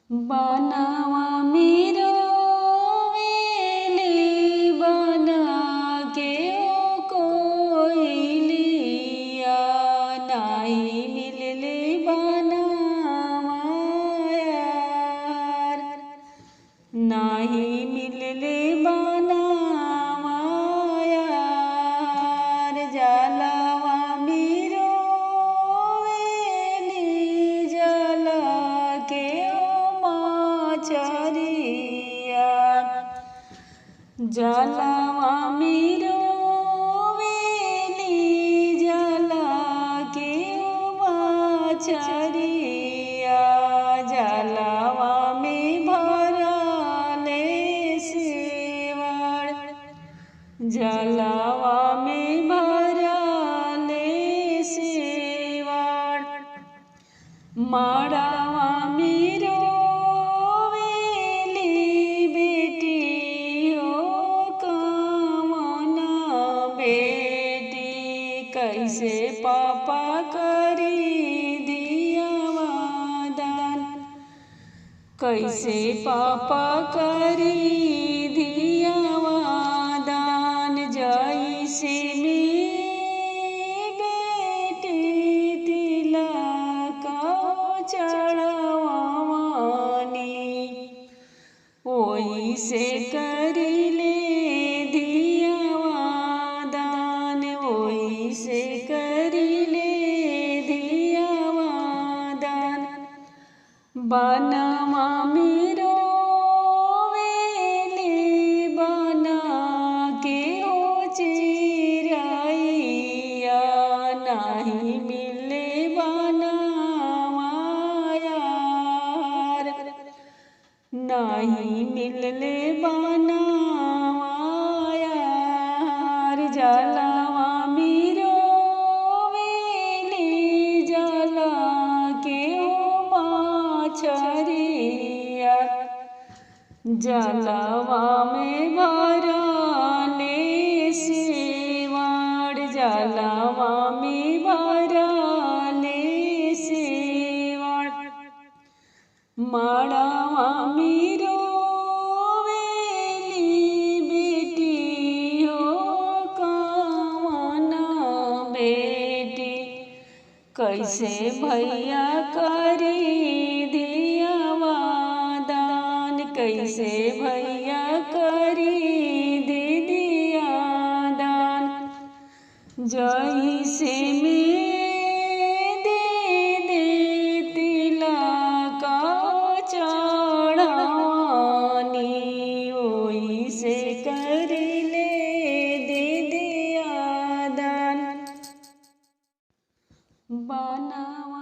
बनवा मेरो वेली बना के ओ कोइलिया नाही मिलले बनवा यार नाही मिलले बनवा यार जलवा मेरो वेली जला के चरिया जलवा मेरो वेली जला के चरिया जलवा में भरले सेवड़ जलवा में भरले सेवड़ माड़वा मेरो कैसे पापा करी दिया वादान कैसे पापा करी दिया वादान जैसे में बेटी तिलक चढ़वानी ओई से करिले से करिले दिया वादान बनवा मेरो वेली बना के ओ चिरैया नहीं मिले बनवा यार नहीं मिलले बनवा यार जलवा चरिया जलवा में भरले सेवड़ जलवा में भरले सेवड़ माड़वा मेरो वेली बेटी हो कामना बेटी कैसे भैया करी कैसे भैया करी दिया दान जैसे में दे तिलक चढ़ानी ओई से करिले दिया दान बनवा